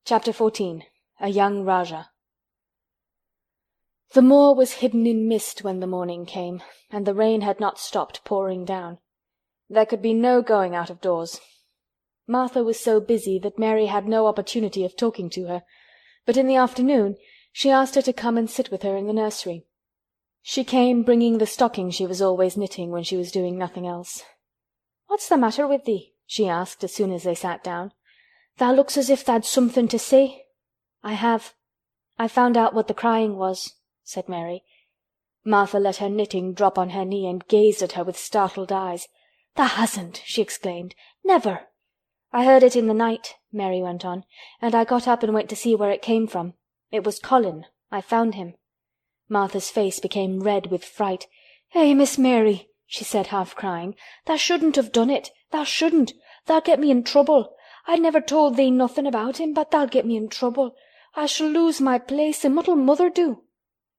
Chapter 14. A Young Rajah. The moor was hidden in mist when the morning came, and the rain had not stopped pouring down. There could be no going out of doors. Martha was so busy that Mary had no opportunity of talking to her, but in the afternoon she asked her to come and sit with her in the nursery. She came bringing the stocking she was always knitting when she was doing nothing else. "What's the matter with thee?" she asked as soon as they sat down. "Thou looks as if tha'd something to say." "I have. I found out what the crying was," said Mary. Martha let her knitting drop on her knee and gazed at her with startled eyes. "Thou hasn't!" she exclaimed. "Never!" "I heard it in the night," Mary went on, "and I got up and went to see where it came from. It was Colin. I found him." Martha's face became red with fright. "Eh, Miss Mary," she said, half crying, "thou shouldn't have done it. Thou shouldn't. Thou'll get me in trouble. I never told thee nothing about him, but thou'll get me in trouble. I shall lose my place, and what'll mother do?"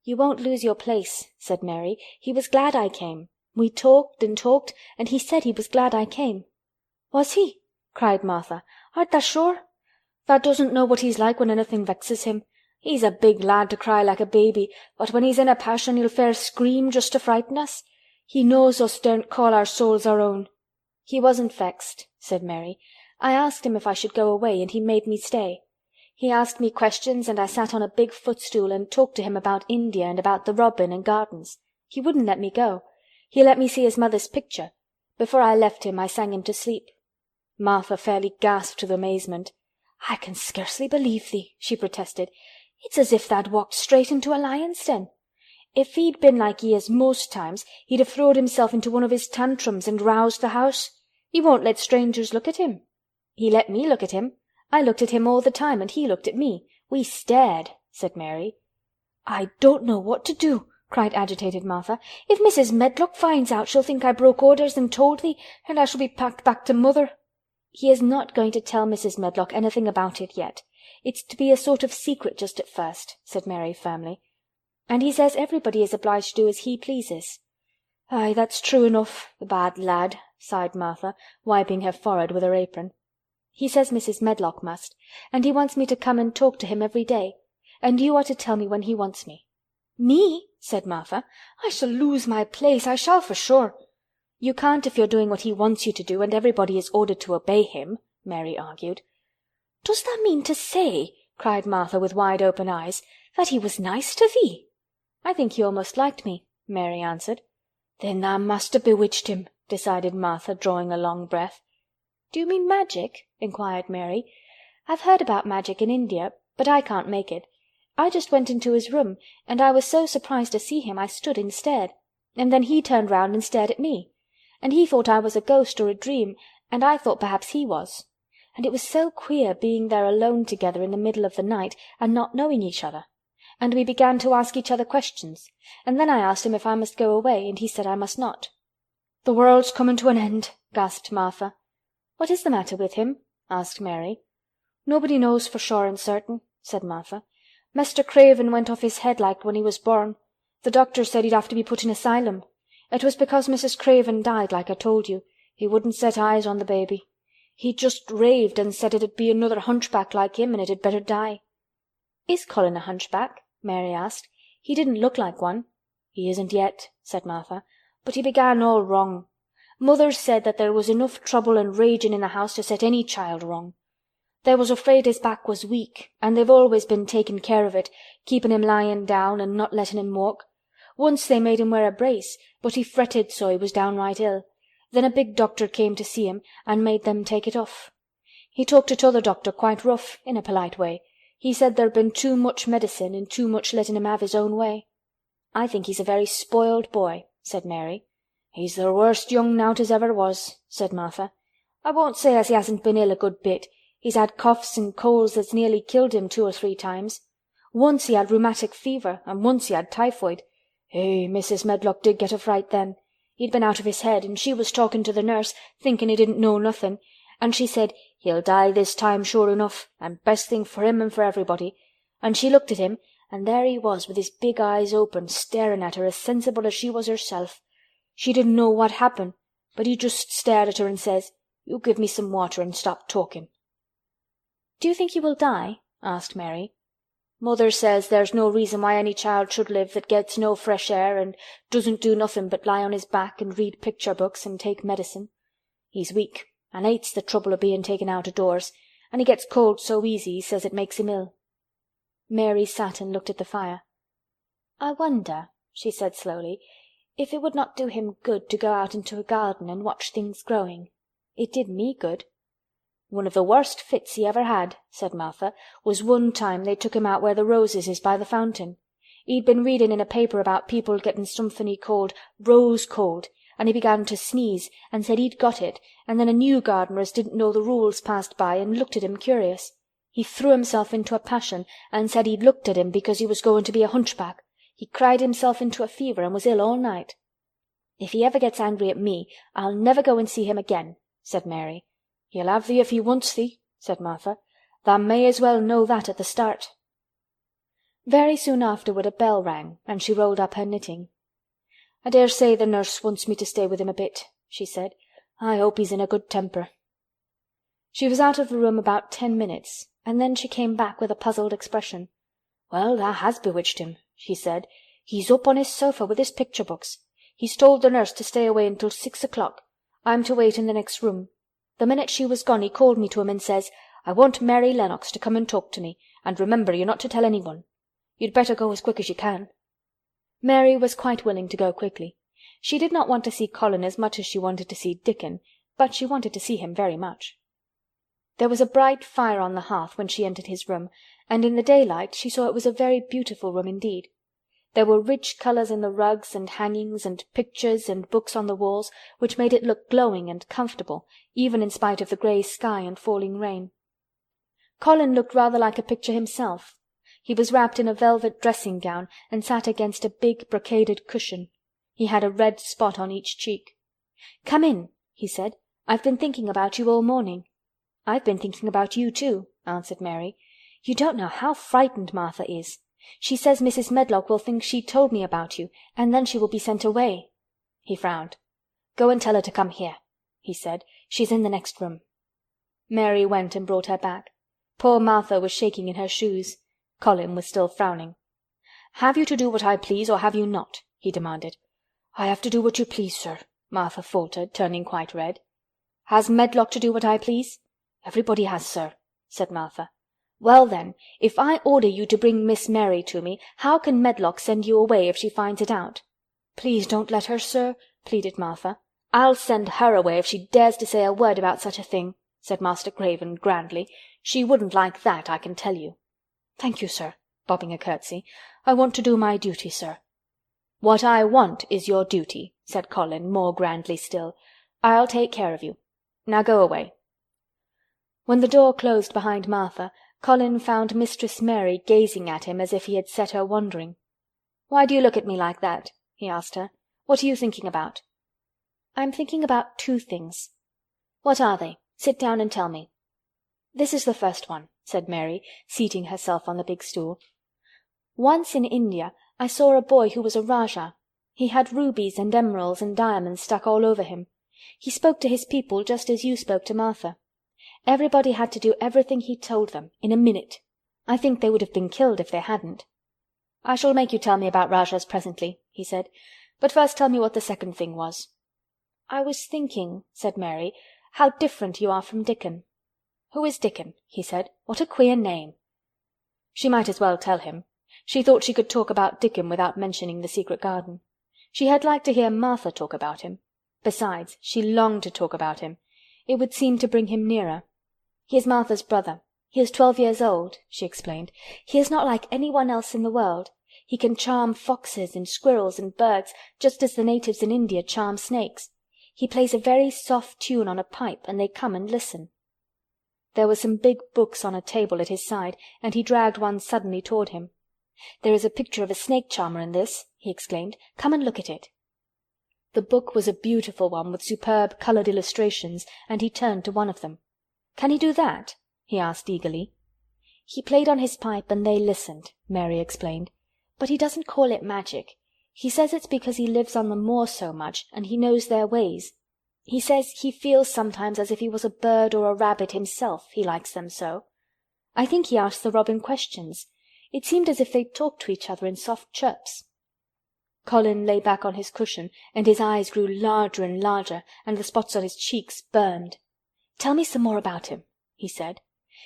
"You won't lose your place," said Mary. "He was glad I came. We talked and talked, and he said he was glad I came." "Was he?" cried Martha. "Art tha sure? Thou doesn't know what he's like when anything vexes him. He's a big lad to cry like a baby, but when he's in a passion he'll fair scream just to frighten us. He knows us daren't call our souls our own." "He wasn't vexed," said Mary. "I asked him if I should go away, and he made me stay. He asked me questions, and I sat on a big footstool and talked to him about India and about the robin and gardens. He wouldn't let me go. He let me see his mother's picture. Before I left him I sang him to sleep." Martha fairly gasped with amazement. "I can scarcely believe thee," she protested. "It's as if tha'd walked straight into a lion's den. If he'd been like he is most times, he'd have throwed himself into one of his tantrums and roused the house. He won't let strangers look at him." "He let me look at him. I looked at him all the time, and he looked at me. We stared," said Mary. "I don't know what to do," cried agitated Martha. "If Mrs. Medlock finds out, she'll think I broke orders and told thee, and I shall be packed back to mother." "He is not going to tell Mrs. Medlock anything about it yet. It's to be a sort of secret just at first," said Mary firmly. "And he says everybody is obliged to do as he pleases." "Aye, that's true enough, the bad lad," sighed Martha, wiping her forehead with her apron. "He says Mrs. Medlock must, and he wants me to come and talk to him every day. And you are to tell me when he wants me." "Me?" said Martha. "I shall lose my place, I shall for sure." "You can't if you're doing what he wants you to do, and everybody is ordered to obey him," Mary argued. "Does that mean to say," cried Martha with wide-open eyes, "that he was nice to thee?" "I think he almost liked me," Mary answered. "Then thou must have bewitched him," decided Martha, drawing a long breath. "Do you mean magic?" inquired Mary. "I've heard about magic in India, but I can't make it. I just went into his room, and I was so surprised to see him I stood and stared. And then he turned round and stared at me. And he thought I was a ghost or a dream, and I thought perhaps he was. And it was so queer being there alone together in the middle of the night and not knowing each other. And we began to ask each other questions, and then I asked him if I must go away, and he said I must not." "The world's coming to an end," gasped Martha. "What is the matter with him?" asked Mary. "Nobody knows for sure and certain," said Martha. "Mester Craven went off his head like when he was born. The doctor said he'd have to be put in asylum. It was because Mrs. Craven died, like I told you. He wouldn't set eyes on the baby. He just raved and said it'd be another hunchback like him and it had better die." "Is Colin a hunchback?" Mary asked. "He didn't look like one." "He isn't yet," said Martha. "But he began all wrong. Mother said that there was enough trouble and raging in the house to set any child wrong. They was afraid his back was weak, and they've always been taking care of it, keeping him lying down and not letting him walk. Once they made him wear a brace, but he fretted so he was downright ill. Then a big doctor came to see him and made them take it off. He talked to t'other doctor quite rough, in a polite way. He said there'd been too much medicine and too much letting him have his own way." "I think he's a very spoiled boy," said Mary. "He's the worst young nowt as ever was," said Martha. "I won't say as he hasn't been ill a good bit. He's had coughs and colds that's nearly killed him 2 or 3 times. Once he had rheumatic fever, and once he had typhoid. Mrs. Medlock did get a fright then. He'd been out of his head, and she was talking to the nurse, thinking he didn't know nothing, and she said, 'He'll die this time sure enough, and best thing for him and for everybody.' And she looked at him, and there he was with his big eyes open, staring at her as sensible as she was herself. She didn't know what happened, but he just stared at her and says, 'You give me some water and stop talking.'" "Do you think he will die?" asked Mary. "Mother says there's no reason why any child should live that gets no fresh air and doesn't do nothing but lie on his back and read picture books and take medicine. He's weak and hates the trouble of being taken out of doors, and he gets cold so easy he says it makes him ill." Mary sat and looked at the fire. "I wonder," she said slowly, "if it would not do him good to go out into a garden and watch things growing. It did me good." "One of the worst fits he ever had," said Martha, "was one time they took him out where the roses is by the fountain. He'd been reading in a paper about people getting something he called rose cold, and he began to sneeze and said he'd got it, and then a new gardener as didn't know the rules passed by and looked at him curious. He threw himself into a passion and said he'd looked at him because he was going to be a hunchback. He cried himself into a fever and was ill all night." "If he ever gets angry at me, I'll never go and see him again," said Mary. "He'll have thee if he wants thee," said Martha. "Thou may as well know that at the start." Very soon afterward a bell rang, and she rolled up her knitting. "I dare say the nurse wants me to stay with him a bit," she said. "I hope he's in a good temper." She was out of the room about 10 minutes, and then she came back with a puzzled expression. "Well, tha has bewitched him," she said. "He's up on his sofa with his picture books. He's told the nurse to stay away until 6 o'clock. I'm to wait in the next room. The minute she was gone he called me to him and says, 'I want Mary Lennox to come and talk to me, and remember you're not to tell anyone. You'd better go as quick as you can.'" Mary was quite willing to go quickly. She did not want to see Colin as much as she wanted to see Dickon, but she wanted to see him very much. There was a bright fire on the hearth when she entered his room, and in the daylight she saw it was a very beautiful room indeed. There were rich colors in the rugs and hangings and pictures and books on the walls, which made it look glowing and comfortable, even in spite of the grey sky and falling rain. Colin looked rather like a picture himself. He was wrapped in a velvet dressing-gown and sat against a big brocaded cushion. He had a red spot on each cheek. "Come in," he said. "I've been thinking about you all morning." "I've been thinking about you too," answered Mary. "You don't know how frightened Martha is. She says Mrs. Medlock will think she told me about you, and then she will be sent away." He frowned. "Go and tell her to come here," he said. "She's in the next room." Mary went and brought her back. Poor Martha was shaking in her shoes. Colin was still frowning. "Have you to do what I please, or have you not?" he demanded. "I have to do what you please, sir," Martha faltered, turning quite red. "Has Medlock to do what I please?" "Everybody has, sir," said Martha. "Well then, if I order you to bring Miss Mary to me, how can Medlock send you away if she finds it out?" "Please don't let her, sir," pleaded Martha. "I'll send her away if she dares to say a word about such a thing," said Master Craven grandly. "She wouldn't like that, I can tell you." "Thank you, sir," bobbing a curtsy. "I want to do my duty, sir." "What I want is your duty," said Colin more grandly still. "I'll take care of you. Now go away." When the door closed behind Martha, Colin found Mistress Mary gazing at him as if he had set her wondering. "Why do you look at me like that?" he asked her. "What are you thinking about?" "I'm thinking about 2 things." "What are they? Sit down and tell me." "This is the first one," said Mary, seating herself on the big stool. "Once in India I saw a boy who was a Rajah. He had rubies and emeralds and diamonds stuck all over him. He spoke to his people just as you spoke to Martha. Everybody had to do everything he told them, in a minute. I think they would have been killed if they hadn't." "I shall make you tell me about Rajahs presently," he said. "But first tell me what the second thing was." "I was thinking," said Mary, "how different you are from Dickon." "Who is Dickon?" he said. "What a queer name." She might as well tell him. She thought she could talk about Dickon without mentioning the secret garden. She had liked to hear Martha talk about him. Besides, she longed to talk about him. It would seem to bring him nearer. "He is Martha's brother. He is 12 years old," she explained. "He is not like anyone else in the world. He can charm foxes and squirrels and birds, just as the natives in India charm snakes. He plays a very soft tune on a pipe, and they come and listen." There were some big books on a table at his side, and he dragged one suddenly toward him. "There is a picture of a snake charmer in this," he exclaimed. "Come and look at it." The book was a beautiful one with superb colored illustrations, and he turned to one of them. "Can he do that?" he asked eagerly. "He played on his pipe and they listened," Mary explained. "But he doesn't call it magic. He says it's because he lives on the moor so much and he knows their ways. He says he feels sometimes as if he was a bird or a rabbit himself, he likes them so." I think he asked the robin questions. It seemed as if they talked to each other in soft chirps. Colin lay back on his cushion, and his eyes grew larger and larger, and the spots on his cheeks burned. "Tell me some more about him," he said.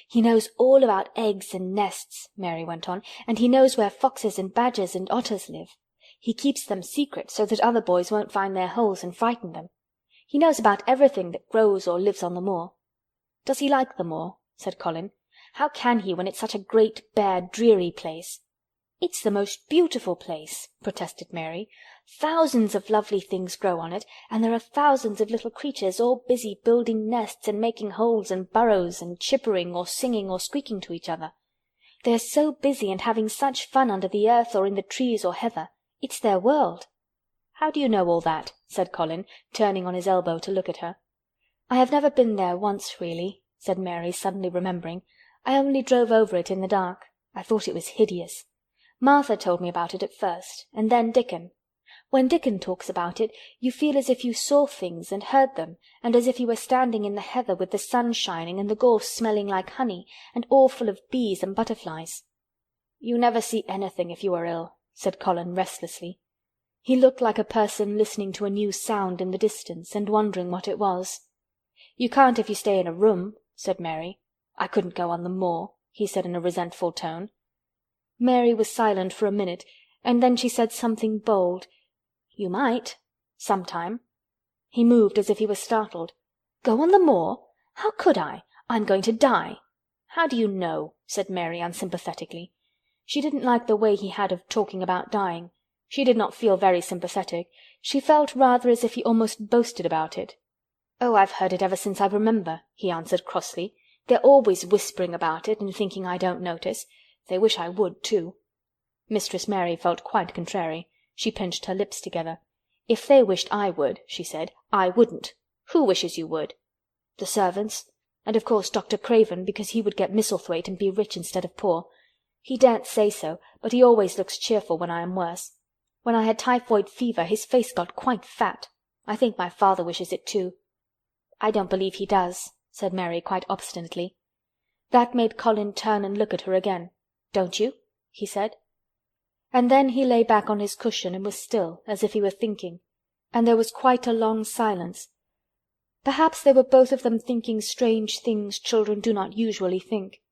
"He knows all about eggs and nests," Mary went on, "and he knows where foxes and badgers and otters live. He keeps them secret so that other boys won't find their holes and frighten them. He knows about everything that grows or lives on the moor." "Does he like the moor?" said Colin. "How can he when it's such a great, bare, dreary place?" "It's the most beautiful place," protested Mary. "Thousands of lovely things grow on it, and there are thousands of little creatures all busy building nests and making holes and burrows and chippering or singing or squeaking to each other. They are so busy and having such fun under the earth or in the trees or heather. It's their world." "How do you know all that?" said Colin, turning on his elbow to look at her. "I have never been there once, really," said Mary, suddenly remembering. "I only drove over it in the dark. I thought it was hideous. Martha told me about it at first, and then Dickon. When Dickon talks about it, you feel as if you saw things and heard them, and as if you were standing in the heather with the sun shining and the gorse smelling like honey, and all full of bees and butterflies." "You never see anything if you are ill," said Colin restlessly. He looked like a person listening to a new sound in the distance and wondering what it was. "You can't if you stay in a room," said Mary. "I couldn't go on the moor," he said in a resentful tone. Mary was silent for a minute, and then she said something bold. "You might. Sometime." He moved as if he was startled. "Go on the moor? How could I? I'm going to die." "How do you know?" said Mary unsympathetically. She didn't like the way he had of talking about dying. She did not feel very sympathetic. She felt rather as if he almost boasted about it. "Oh, I've heard it ever since I remember," he answered crossly. "They're always whispering about it and thinking I don't notice. They wish I would, too." Mistress Mary felt quite contrary. She pinched her lips together. "If they wished I would," she said, "I wouldn't. Who wishes you would?" "The servants. And of course Dr. Craven, because he would get Misselthwaite and be rich instead of poor. He daren't say so, but he always looks cheerful when I am worse. When I had typhoid fever his face got quite fat. I think my father wishes it too." "I don't believe he does," said Mary quite obstinately. That made Colin turn and look at her again. "Don't you?" he said. And then he lay back on his cushion and was still, as if he were thinking, and there was quite a long silence. Perhaps they were both of them thinking strange things children do not usually think.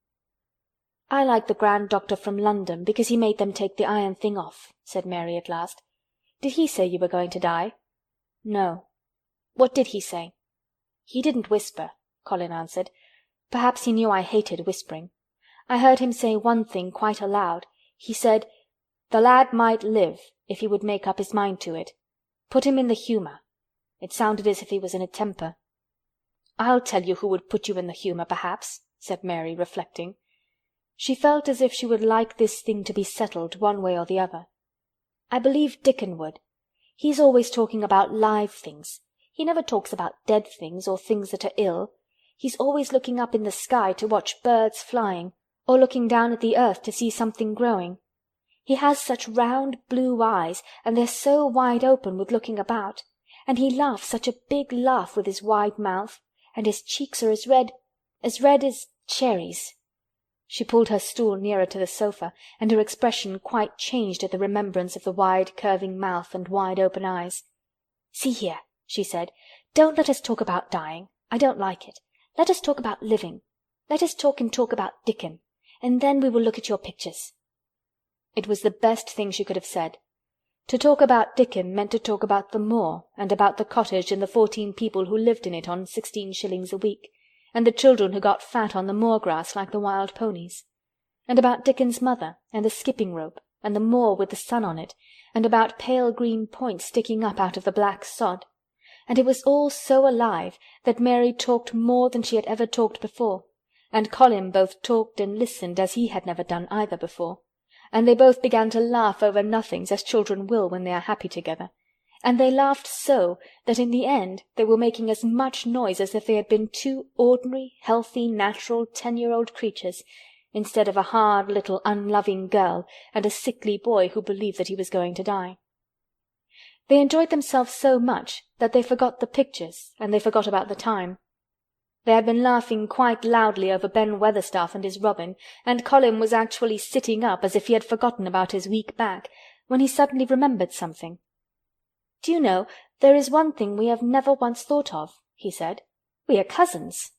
"I like the grand doctor from London because he made them take the iron thing off," said Mary at last. "Did he say you were going to die?" "No." "What did he say?" "He didn't whisper," Colin answered. "Perhaps he knew I hated whispering. I heard him say one thing quite aloud. He said, 'The lad might live if he would make up his mind to it. Put him in the humour.' It sounded as if he was in a temper." "I'll tell you who would put you in the humour, perhaps," said Mary, reflecting. She felt as if she would like this thing to be settled one way or the other. "I believe Dickon would. He's always talking about live things. He never talks about dead things or things that are ill. He's always looking up in the sky to watch birds flying, or looking down at the earth to see something growing. He has such round blue eyes, and they're so wide open with looking about, and he laughs such a big laugh with his wide mouth, and his cheeks are as red as cherries." She pulled her stool nearer to the sofa, and her expression quite changed at the remembrance of the wide curving mouth and wide open eyes. "See here," she said, "don't let us talk about dying. I don't like it. Let us talk about living. Let us talk about Dickon, and then we will look at your pictures." It was the best thing she could have said. To talk about Dickon meant to talk about the moor, and about the cottage and the 14 people who lived in it on 16 shillings a week, and the children who got fat on the moor grass like the wild ponies, and about Dickon's mother, and the skipping rope, and the moor with the sun on it, and about pale green points sticking up out of the black sod. And it was all so alive that Mary talked more than she had ever talked before, and Colin both talked and listened as he had never done either before, and they both began to laugh over nothings as children will when they are happy together, and they laughed so that in the end they were making as much noise as if they had been 2 ordinary, healthy, natural 10-year-old creatures, instead of a hard little unloving girl and a sickly boy who believed that he was going to die. They enjoyed themselves so much that they forgot the pictures and they forgot about the time. They had been laughing quite loudly over Ben Weatherstaff and his robin, and Colin was actually sitting up as if he had forgotten about his weak back, when he suddenly remembered something. "Do you know, there is one thing we have never once thought of," he said. "We are cousins."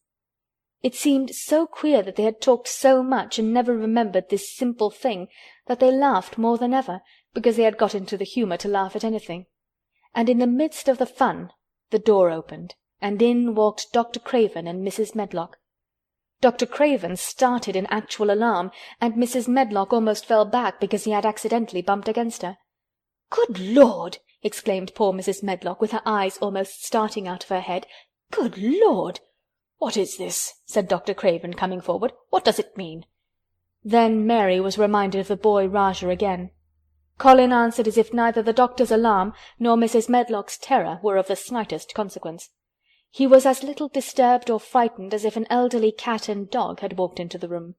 It seemed so queer that they had talked so much and never remembered this simple thing that they laughed more than ever, because they had got into the humour to laugh at anything. And in the midst of the fun the door opened, and in walked Dr. Craven and Mrs. Medlock. Dr. Craven started in actual alarm, and Mrs. Medlock almost fell back because he had accidentally bumped against her. "Good Lord!" exclaimed poor Mrs. Medlock, with her eyes almost starting out of her head. "Good Lord!" "What is this?" said Dr. Craven, coming forward. "What does it mean?" Then Mary was reminded of the boy Rajah again. Colin answered as if neither the doctor's alarm nor Mrs. Medlock's terror were of the slightest consequence. He was as little disturbed or frightened as if an elderly cat and dog had walked into the room.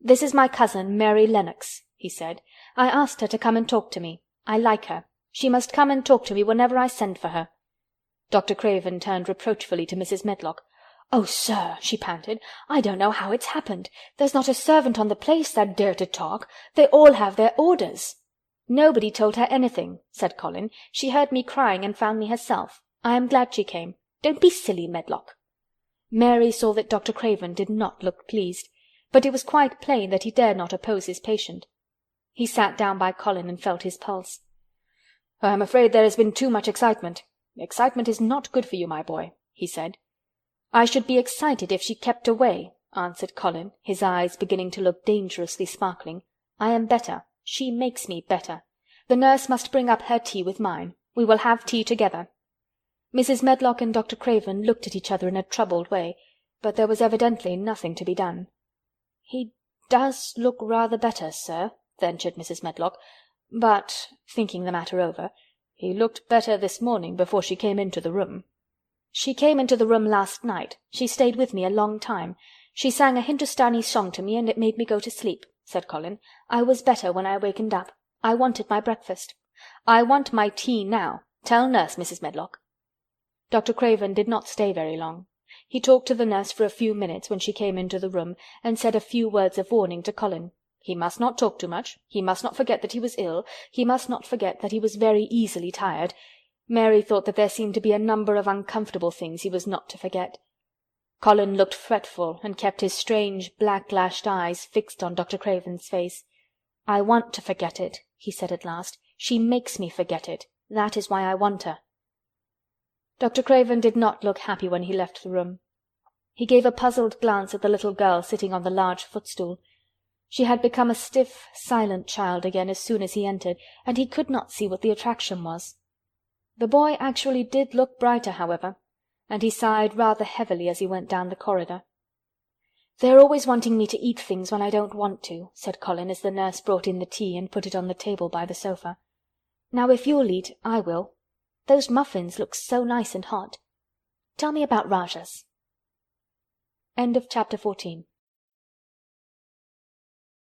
"This is my cousin, Mary Lennox," he said. "I asked her to come and talk to me. I like her. She must come and talk to me whenever I send for her." Dr. Craven turned reproachfully to Mrs. Medlock. "Oh, sir," she panted, "I don't know how it's happened. There's not a servant on the place that dare to talk. They all have their orders." "Nobody told her anything," said Colin. "She heard me crying and found me herself. I am glad she came. Don't be silly, Medlock." Mary saw that Dr. Craven did not look pleased, but it was quite plain that he dared not oppose his patient. He sat down by Colin and felt his pulse. "I am afraid there has been too much excitement. Excitement is not good for you, my boy," he said. "I should be excited if she kept away," answered Colin, his eyes beginning to look dangerously sparkling. "I am better. She makes me better. The nurse must bring up her tea with mine. We will have tea together." Mrs. Medlock and Dr. Craven looked at each other in a troubled way, but there was evidently nothing to be done. "He does look rather better, sir," ventured Mrs. Medlock, "but," thinking the matter over, "he looked better this morning before she came into the room." "She came into the room last night. She stayed with me a long time. She sang a Hindustani song to me and it made me go to sleep," said Colin. "I was better when I wakened up. I wanted my breakfast. I want my tea now. Tell nurse, Mrs. Medlock." Dr. Craven did not stay very long. He talked to the nurse for a few minutes when she came into the room, and said a few words of warning to Colin. He must not talk too much. He must not forget that he was ill. He must not forget that he was very easily tired. Mary thought that there seemed to be a number of uncomfortable things he was not to forget. Colin looked fretful and kept his strange black-lashed eyes fixed on Dr. Craven's face. "I want to forget it," he said at last. "She makes me forget it. That is why I want her." Dr. Craven did not look happy when he left the room. He gave a puzzled glance at the little girl sitting on the large footstool. She had become a stiff, silent child again as soon as he entered, and he could not see what the attraction was. The boy actually did look brighter, however, and he sighed rather heavily as he went down the corridor. "They're always wanting me to eat things when I don't want to," said Colin as the nurse brought in the tea and put it on the table by the sofa. "Now if you'll eat, I will. Those muffins look so nice and hot. Tell me about Rajahs." End of chapter 14.